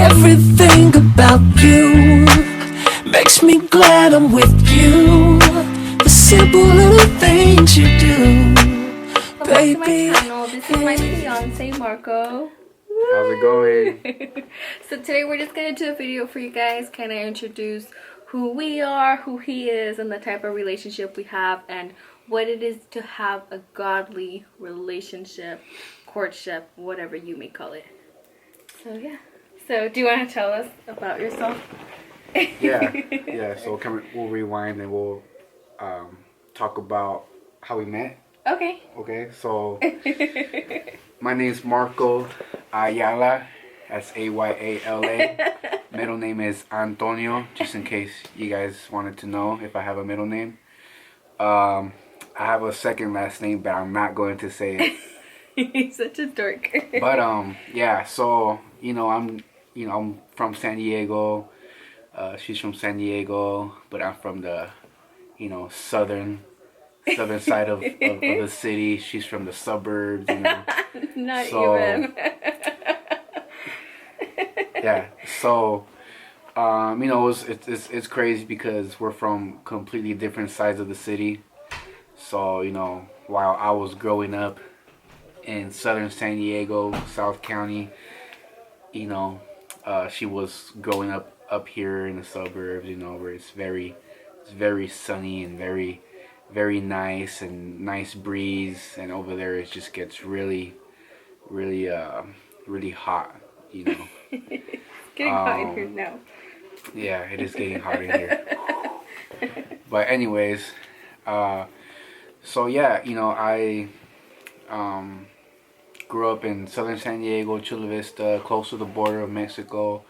Everything about you makes me glad I'm with you. The simple little things you do, baby. Welcome to my channel. This is my fiance, Marco. How's it going? So today we're just gonna do a video for you guys, kind of introduce who we are, who he is, and the type of relationship we have, and what it is to have a godly relationship, courtship, whatever you may call it. So yeah. So do you want to tell us about yourself? Yeah. So we'll rewind and we'll talk about how we met. Okay. Okay. So my name's Marco Ayala. That's Ayala. Middle name is Antonio, just in case you guys wanted to know if I have a middle name. I have a second last name, but I'm not going to say it. He's such a dork. But yeah. So I'm from San Diego. She's from San Diego, but I'm from the southern side of the city. She's from the suburbs. Not so, even. Yeah. So it's crazy because we're from completely different sides of the city. So while I was growing up in southern San Diego, South County, she was growing up here in the suburbs, where it's very sunny and very, very nice and nice breeze, and over there it just gets really hot, It's getting hot in here now. Yeah, it is getting hot in here. But anyways, so yeah, I grew up in southern San Diego, Chula Vista, close to the border of Mexico.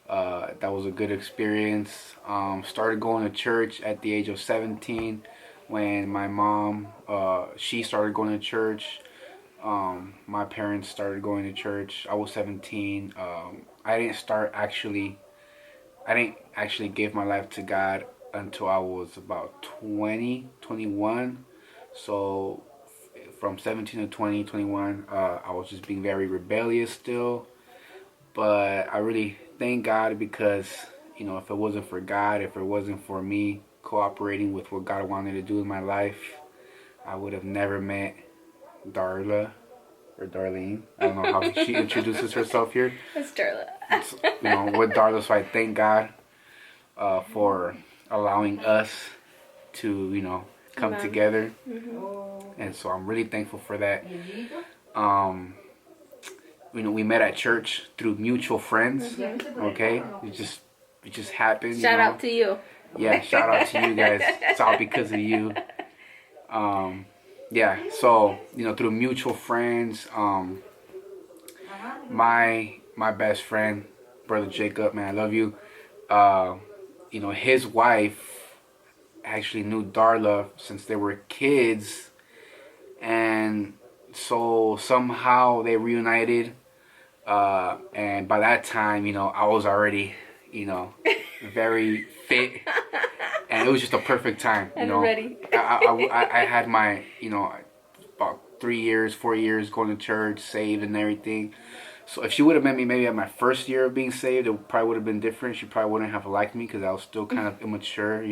That was a good experience. Started going to church at the age of 17 when my mom, she started going to church. My parents started going to church. I was 17. I didn't actually give my life to God until I was about 21. So from 17 to 21, I was just being very rebellious still. But I really thank God because, if it wasn't for God, if it wasn't for me cooperating with what God wanted to do in my life, I would have never met Darla or Darlene. I don't know how she introduces herself here. It's Darla. With Darla, so I thank God for allowing us to, come together. Mm-hmm. And so I'm really thankful for that. We met at church through mutual friends. Mm-hmm. Okay, it just happened. Shout out to you. Yeah, shout out to you guys. It's all because of you. Yeah. So through mutual friends, my best friend, brother Jacob, man, I love you. His wife actually knew Darla since they were kids, and so somehow they reunited. And by that time, I was already, very fit, and it was just a perfect time. Ready. I had my, about 4 years going to church, saved and everything. So if she would have met me maybe at my first year of being saved, it probably would have been different. She probably wouldn't have liked me because I was still kind of immature,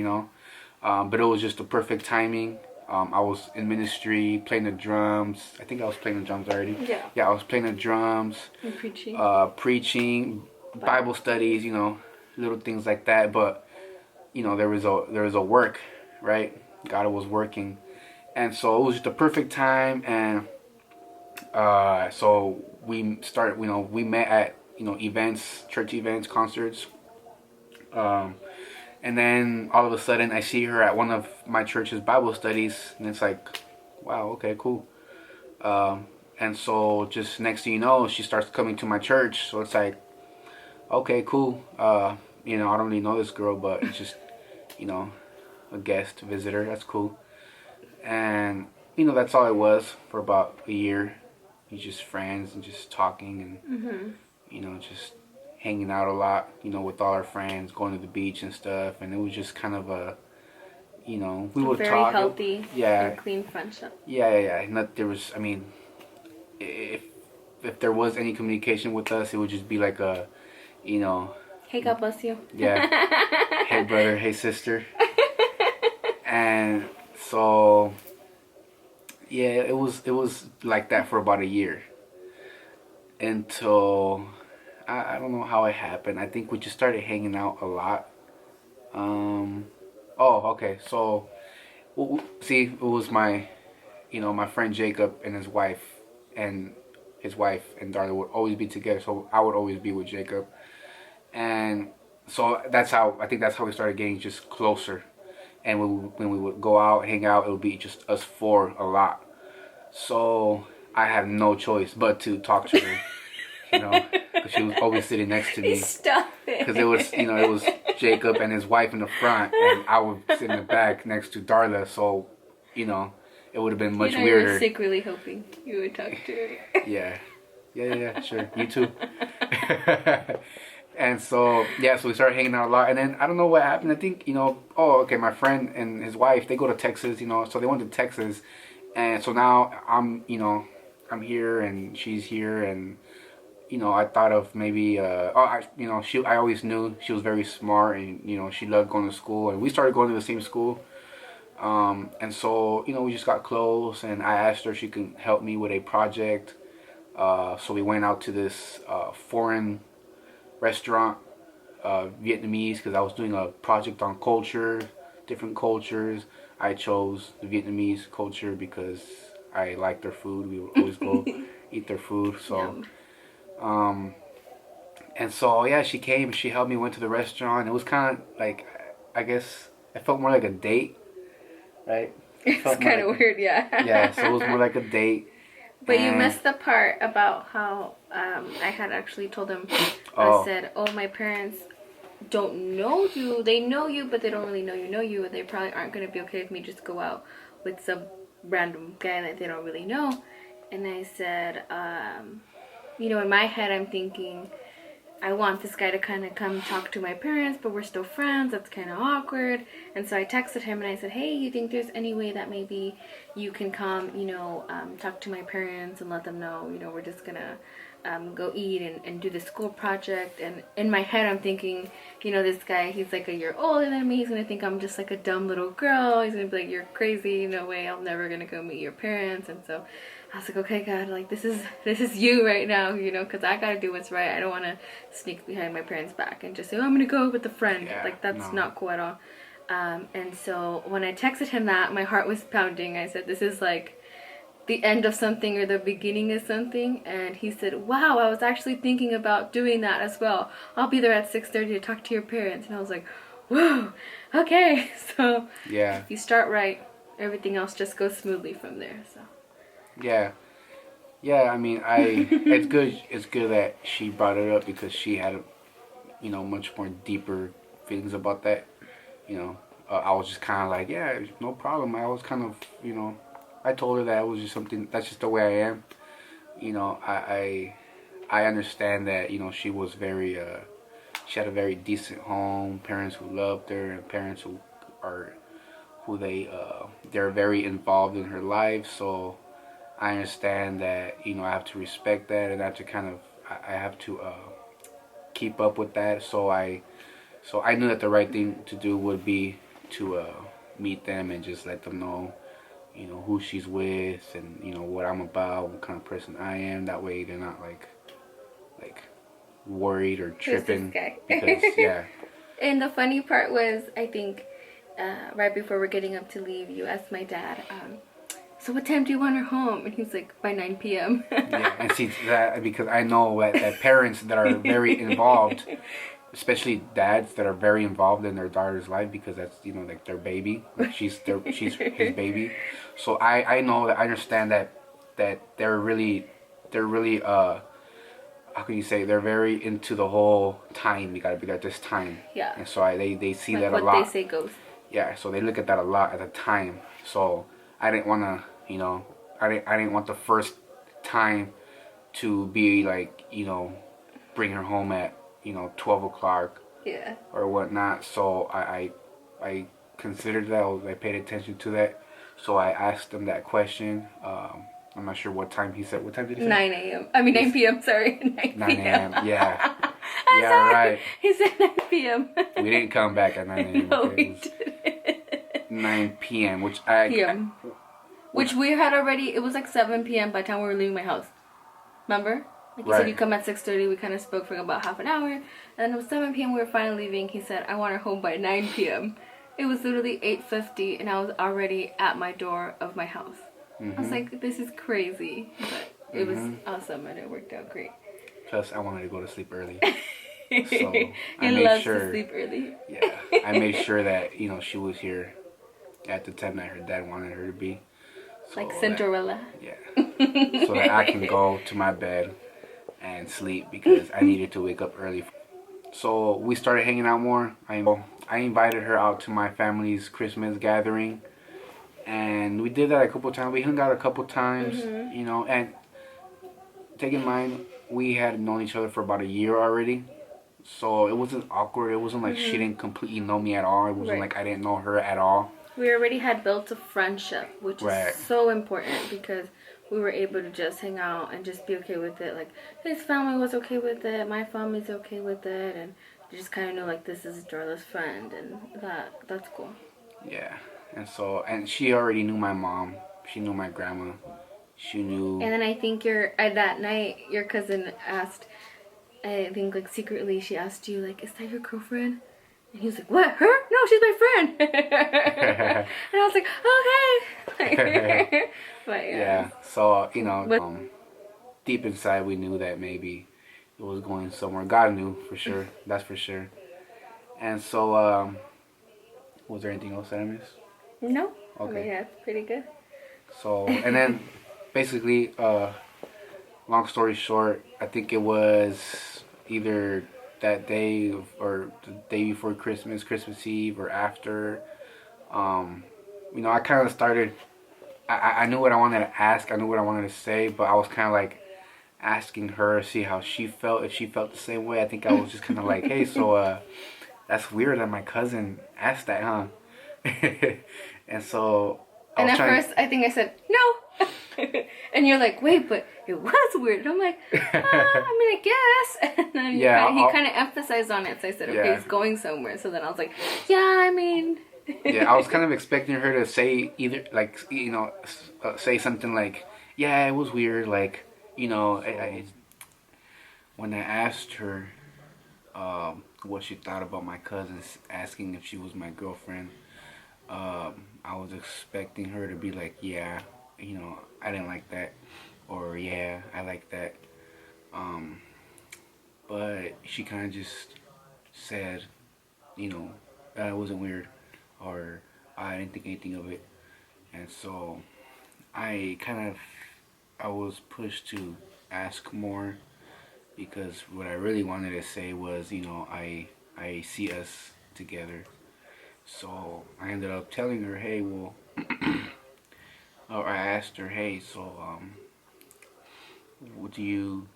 But it was just the perfect timing. I was in ministry, playing the drums. I think I was playing the drums already. Yeah. Yeah, I was playing the drums. And preaching. Preaching, Bible studies, little things like that. But, there was a work, right? God was working. And so it was just the perfect time. And so we started, we met at, events, church events, concerts. And then all of a sudden I see her at one of my church's Bible studies, and it's like, wow, okay, cool. And so just next thing you know, she starts coming to my church. So it's like, okay, cool. I don't really know this girl, but it's just, a guest visitor. That's cool. And, that's all it was for about a year. He's just friends and just talking and, just hanging out a lot, with all our friends, going to the beach and stuff. And it was just kind of we would very talk. Healthy, yeah, and clean friendship. Yeah. There was, if there was any communication with us, it would just be like a you know. Hey, God bless you. Yeah. Hey, brother. Hey, sister. And so, yeah, it was like that for about a year. Until, I don't know how it happened. I think we just started hanging out a lot. Oh, okay. So, see, it was my friend Jacob and his wife and Darla would always be together. So I would always be with Jacob, and so I think that's how we started getting just closer. And when we would go out, hang out, it would be just us four a lot. So I had no choice but to talk to her, because she was always sitting next to me. Stop it. Because it was Jacob and his wife in the front, and I would sit in the back next to Darla. So, it would have been much weirder. You were secretly hoping you would talk to her. Yeah, sure. You too. And so, so we started hanging out a lot. And then, I don't know what happened. I think, my friend and his wife, they go to Texas, so they went to Texas. And so now I'm here and she's here. And, I thought of maybe, I always knew she was very smart and, she loved going to school. And we started going to the same school. And so, we just got close, and I asked her if she could help me with a project. So we went out to this foreign restaurant, Vietnamese, because I was doing a project on culture, different cultures. I chose the Vietnamese culture because I liked their food. We would always go eat their food. So, and so, she came, she helped me, went to the restaurant. It was kind of like, I guess, it felt more like a date. Right? It's kind of weird, yeah. Yeah, so it was more like a date. But you missed the part about how I had actually told them, I said, my parents don't know you. They know you, but they don't really know you. And they probably aren't going to be okay with me just go out with some random guy that they don't really know. And I said, in my head I'm thinking, I want this guy to kind of come talk to my parents, but we're still friends. That's kind of awkward. And so I texted him and I said, hey, you think there's any way that maybe you can come, talk to my parents and let them know, we're just going to go eat and do the school project. And in my head, I'm thinking, this guy, he's like a year older than me. He's going to think I'm just like a dumb little girl. He's going to be like, you're crazy. No way. I'm never going to go meet your parents. And so I was like, okay, God, like this is you right now, because I got to do what's right. I don't want to sneak behind my parents' back and just say, I'm going to go with a friend. Yeah, like, that's not cool at all. And so when I texted him that, my heart was pounding. I said, this is like the end of something or the beginning of something. And he said, wow, I was actually thinking about doing that as well. I'll be there at 6:30 to talk to your parents. And I was like, whoa, okay. So if you start right, everything else just goes smoothly from there. So I mean, it's good that she brought it up, because she had much more deeper feelings about that. I was just kind of like, yeah, no problem. I was kind of, I told her that it was just something, that's just the way I am. I understand that, she was very, she had a very decent home, parents who loved her, and parents they're very involved in her life. So I understand that, I have to respect that, and I have to keep up with that. So I knew that the right thing to do would be to meet them and just let them know, who she's with, and, what I'm about, what kind of person I am. That way they're not like worried or tripping. Who's this guy? Because, And the funny part was, I think, right before we're getting up to leave, you asked my dad, so what time do you want her home? And he's like, by 9 p.m. And see that, because I know that parents that are very involved, especially dads that are very involved in their daughter's life, because that's like their baby, like she's his baby. So I know that, I understand that they're really how can you say, they're very into the whole time. You gotta be there at this time. Yeah. And so they see like that a lot. What they say goes. Yeah. So they look at that a lot at the time. So I didn't want to. I didn't want the first time to be like, bring her home at, 12 o'clock. Yeah. Or whatnot. So I considered that. I paid attention to that. So I asked him that question. I'm not sure what time he said. What time did he say? 9 a.m. I mean 9 p.m. Sorry, 9 9 a.m. Yeah. Yeah, sorry. right. He said 9 p.m. We didn't come back at 9 a.m. No, okay? we It was didn't. 9 p.m., which I... p.m. Which we had already, it was like 7 p.m. by the time we were leaving my house. Remember? Like you said, you come at 6:30. We kind of spoke for about half an hour. And then it was 7 p.m. We were finally leaving. He said, I want her home by 9 p.m. It was literally 8:50 and I was already at my door of my house. I was like, this is crazy. But it was awesome and it worked out great. Plus, I wanted to go to sleep early. So I he made loves sure, to sleep early. Yeah, I made sure that, you know, she was here at the time that her dad wanted her to be. So like Cinderella. So that I can go to my bed and sleep because I needed to wake up early. So we started hanging out more. I invited her out to my family's Christmas gathering. And we did that a couple times. We hung out a couple times, you know. And take in mind, we had known each other for about a year already. So it wasn't awkward. It wasn't like she didn't completely know me at all. It wasn't like I didn't know her at all. We already had built a friendship, which is so important because we were able to just hang out and just be okay with it. Like, his family was okay with it, my family's okay with it, and you just kind of know, like, this is Darla's friend, and that's cool. Yeah, and she already knew my mom. She knew my grandma. She knew... And then I think that night, your cousin asked, I think, like, secretly, she asked you, like, is that your girlfriend? And he was like, what, her? No, she's my friend. And I was like, okay. But yeah, so, you know, deep inside we knew that maybe it was going somewhere. God knew for sure. That's for sure. And so, was there anything else that I missed? No. Okay. I mean, that's pretty good. So, and then basically, long story short, I think it was either that day or the day before Christmas Eve or after. You know, I kind of started, I knew what I wanted to ask, I knew what I wanted to say, but I was kind of like asking her, see how she felt, if she felt the same way. I think I was just kind of like, hey, so that's weird that my cousin asked that, huh? And so and at first I think I said no. And you're like, wait, but it was weird. And I'm like, I mean, I guess. And then he kind of emphasized on it. So I said, okay, he's going somewhere. So then I was like, yeah, I mean. Yeah, I was kind of expecting her to say either, like, you know, say something like, yeah, it was weird. Like, you know, when I asked her what she thought about my cousins asking if she was my girlfriend, I was expecting her to be like, yeah, you know, I didn't like that, or yeah, I like that. But she kind of just said, you know, it wasn't weird, or I didn't think anything of it. And so I was pushed to ask more, because what I really wanted to say was, you know, I see us together. So I ended up telling her, hey, well, or I asked her, hey, so do you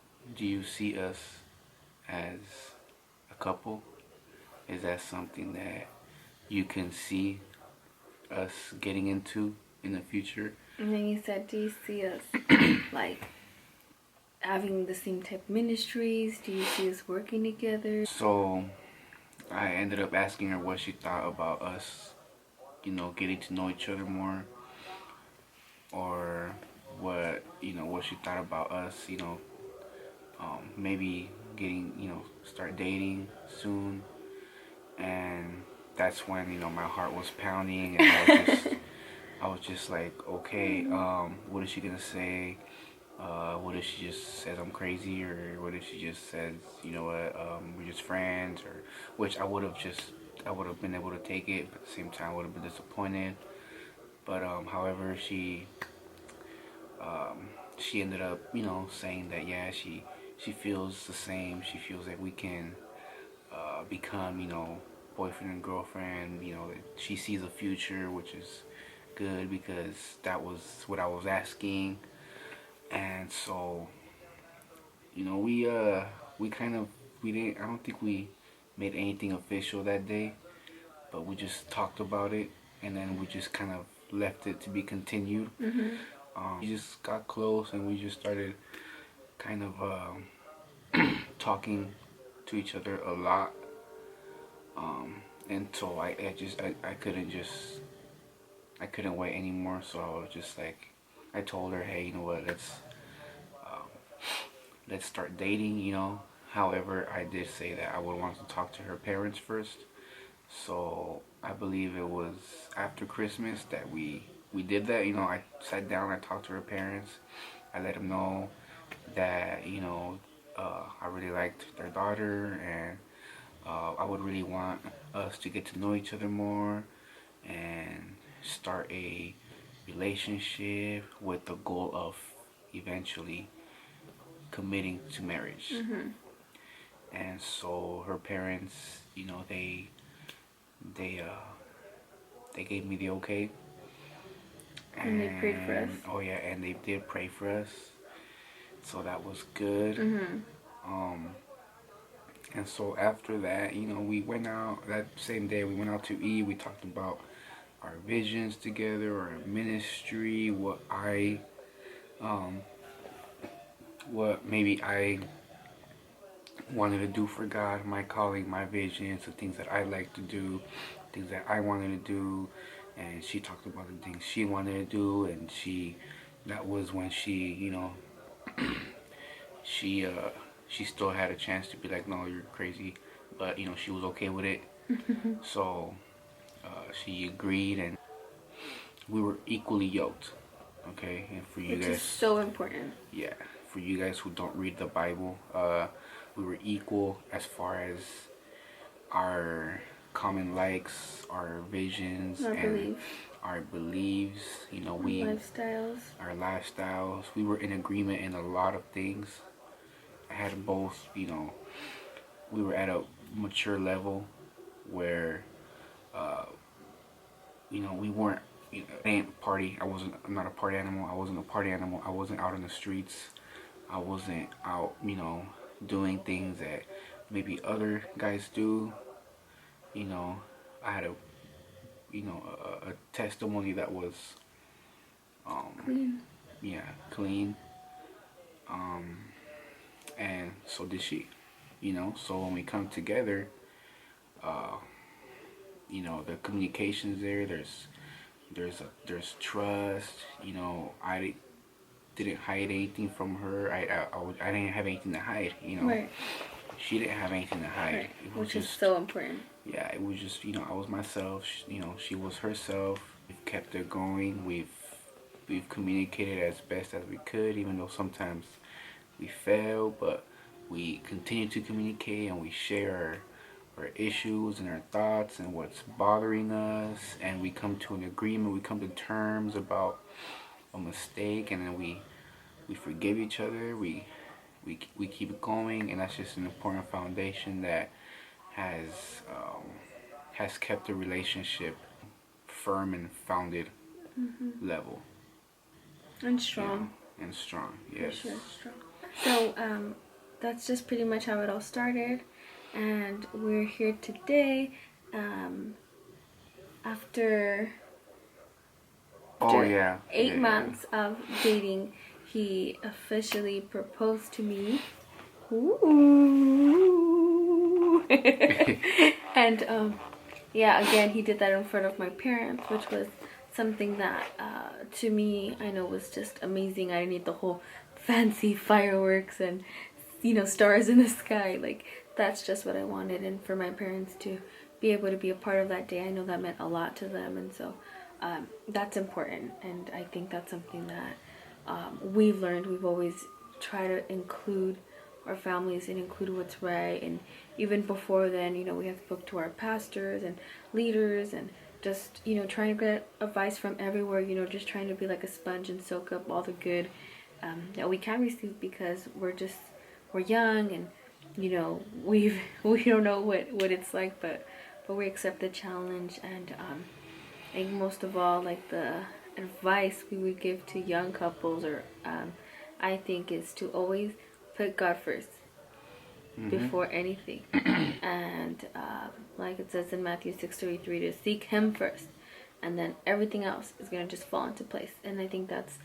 see us as a couple? Is that something that you can see us getting into in the future? And then you said, do you see us like having the same type of ministries? Do you see us working together? So I ended up asking her what she thought about us, you know, getting to know each other more, or what she thought about us, you know, maybe getting, you know, start dating soon. And that's when, you know, my heart was pounding, and I was just like, okay, what is she gonna say? What if she just says I'm crazy, or what if she just says, you know what, we're just friends, or which I would have been able to take it, but at the same time I would have been disappointed. But however, she ended up, you know, saying that yeah, she feels the same. She feels that we can become, you know, boyfriend and girlfriend. You know, she sees a future, which is good because that was what I was asking. And so, you know, we didn't, I don't think we made anything official that day, but we just talked about it, and then we just kind of left it to be continued. We just got close, and we just started kind of talking to each other a lot. And so I couldn't wait anymore. So I was just like, I told her, hey, you know what, let's start dating, you know. However, I did say that I would want to talk to her parents first. So I believe it was after Christmas that we did that. You know, I sat down, I talked to her parents. I let them know that, you know, I really liked their daughter, and I would really want us to get to know each other more and start a relationship with the goal of eventually committing to marriage. And so her parents, you know, they they gave me the okay. And they prayed for us. Oh yeah, and they did pray for us. So that was good. Um and so after that, you know, we went out that same day, we went out to eat, we talked about our visions together, our ministry, um what maybe I wanted to do for God, my calling, my visions, the things that I like to do, things that I wanted to do. And she talked about the things she wanted to do, and that was when she, you know, she she still had a chance to be like, no, you're crazy, but you know, she was okay with it. So she agreed, and we were equally yoked. Okay, and for you Which guys, is so important. yeah, for you guys who don't read the Bible, we were equal as far as our common likes, our visions, Our and beliefs. our beliefs. You know, Lifestyles. our lifestyles. We were in agreement in a lot of things. I had both. You know, we were at a mature level where, uh, you know, we weren't. You know, I didn't party. I'm not a party animal. I wasn't a party animal. I wasn't out in the streets. I wasn't out, you know, doing things that maybe other guys do. You know, I had a testimony that was Clean. yeah, clean. Um, and so did she. You know, so when we come together, uh, you know, the communication's there. There's trust. You know, didn't hide anything from her. I didn't have anything to hide. You know, Right. she didn't have anything to hide. Right. It was Which is just so important. yeah. It was just, you know, I was myself. You know, she was herself. We've kept it going. We've communicated as best as we could, even though sometimes we fail, but we continue to communicate, and we share our issues and our thoughts and what's bothering us, and we come to an agreement, we come to terms about a mistake, and then we forgive each other, we keep it going, and that's just an important foundation that has has kept the relationship firm and founded level. And strong. Yeah, and strong, For yes. sure, strong. So, that's just pretty much how it all started. And we're here today, after Oh yeah. 8 yeah, months of dating. He officially proposed to me. Ooh. And yeah, again, he did that in front of my parents, which was something that to me, I know, was just amazing. I didn't need the whole fancy fireworks and, you know, stars in the sky. Like, that's just what I wanted. And for my parents to be able to be a part of that day, I know that meant a lot to them. And so that's important. And I think that's something that we've learned. We've always tried to include our families and include what's right. And even before then, you know, we have spoke to our pastors and leaders, and just, you know, trying to get advice from everywhere, you know, just trying to be like a sponge and soak up all the good that we can receive, because we're young, and, you know, we don't know what it's like, but we accept the challenge. And I think most of all, like, the advice we would give to young couples, or I think, is to always put God first before anything. And like it says in Matthew 6:33, to seek Him first, and then everything else is gonna just fall into place. And I think that's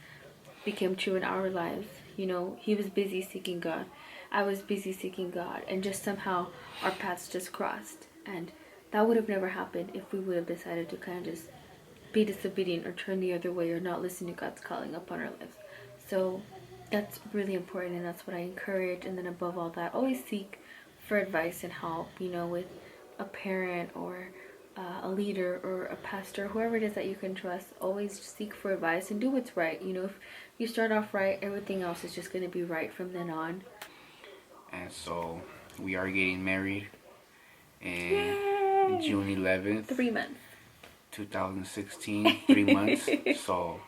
became true in our lives. You know, he was busy seeking God. I was busy seeking God, and just somehow our paths just crossed. And that would have never happened if we would have decided to kind of just be disobedient or turn the other way or not listen to God's calling upon our lives. So that's really important, and that's what I encourage. And then above all that, always seek for advice and help, with a parent or a leader or a pastor, whoever it is that you can trust. Always seek for advice and do what's right. If you start off right, everything else is just going to be right from then on. And so we are getting married in Yay! June 11th. 3 months. 2016, 3 months. So,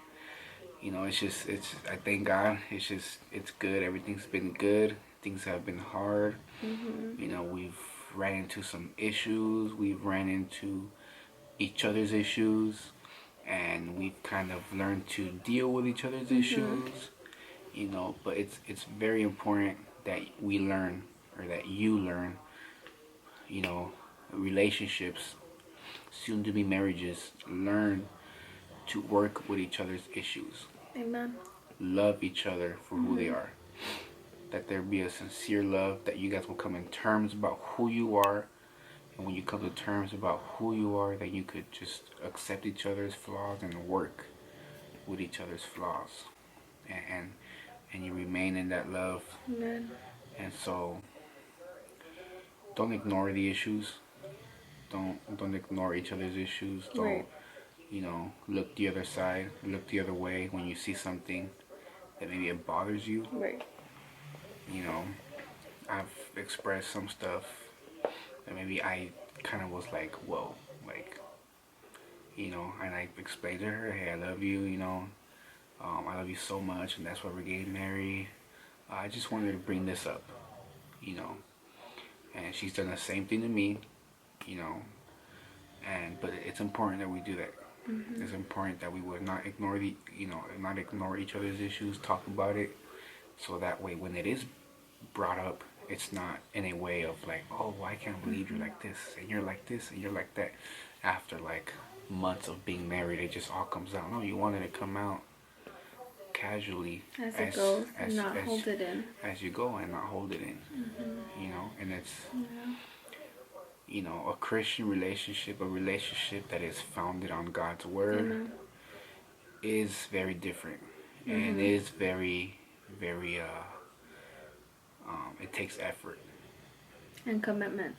I thank God. It's good. Everything's been good. Things have been hard. We've ran into some issues. We've ran into each other's issues. And we've kind of learned to deal with each other's issues. But it's very important that we learn, or that you learn, relationships, soon to be marriages, learn to work with each other's issues. Amen. Love each other for who they are. That there be a sincere love, that you guys will come in terms about who you are. And when you come to terms about who you are, that you could just accept each other's flaws and work with each other's flaws. And you remain in that love. Amen. And so, don't ignore the issues. Don't ignore each other's issues. Don't, right. Look the other side. Look the other way when you see something that maybe it bothers you. Right. I've expressed some stuff that maybe I kind of was like, whoa, and I explained to her, hey, I love you, I love you so much, and that's why we're getting married. I just wanted to bring this up, and she's done the same thing to me, but it's important that we do that. It's important that we would not ignore not ignore each other's issues, talk about it, so that way when it is brought up, it's not in a way of like, oh, I can't believe you're like this, and you're like this, and you're like that. After like months of being married, it just all comes out. No, you wanted it to come out casually as it goes, and not hold it in. As you go, and not hold it in. And it's a Christian relationship, a relationship that is founded on God's word, is very different, and is very, very it takes effort and commitment.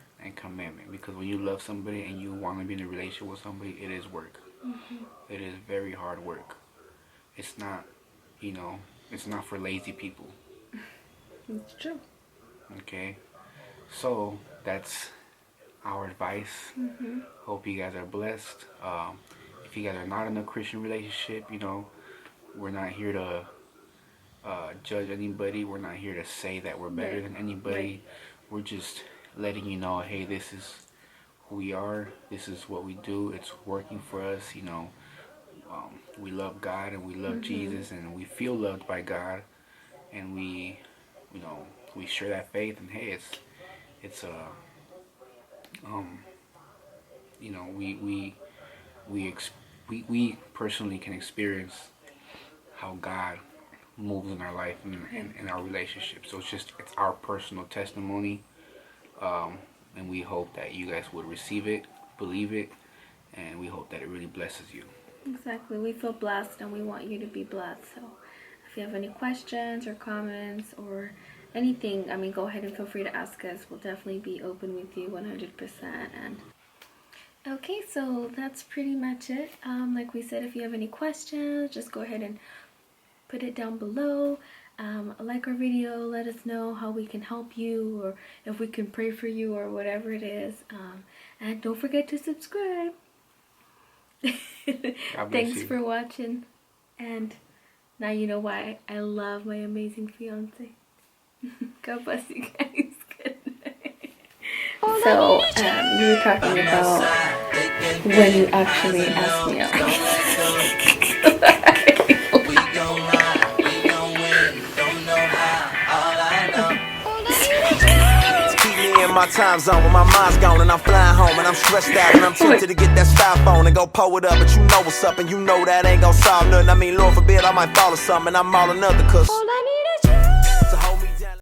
Because when you love somebody and you want to be in a relationship with somebody, it is work. It is very hard work. It's not, it's not for lazy people. It's true. Okay, so that's our advice. Hope you guys are blessed. If you guys are not in a Christian relationship, we're not here to judge anybody. We're not here to say that we're better than anybody. We're just letting you know, hey, this is who we are. This is what we do. It's working for us. We love God, and we love Jesus, and we feel loved by God, and we share that faith. And hey, we personally can experience how God moves in our life and in our relationship. So it's our personal testimony, and we hope that you guys would receive it, believe it, and we hope that it really blesses you. Exactly. We feel blessed, and we want you to be blessed. So if you have any questions or comments or anything, go ahead and feel free to ask us. We'll definitely be open with you 100%. And okay, so that's pretty much it. Like we said, if you have any questions, just go ahead and put it down below. Like our video, let us know how we can help you, or if we can pray for you, or whatever it is. And don't forget to subscribe. Thanks for watching, and now you know why I love my amazing fiance. God bless you guys. Good night. So you were talking about when you actually asked me out. My time zone when my mind's gone and I'm flying home and I'm stressed out and I'm tempted to get that styrofoam and go pull it up, but you know what's up and you know that ain't gonna solve nothing. Lord forbid I might fall or something and I'm all another, cause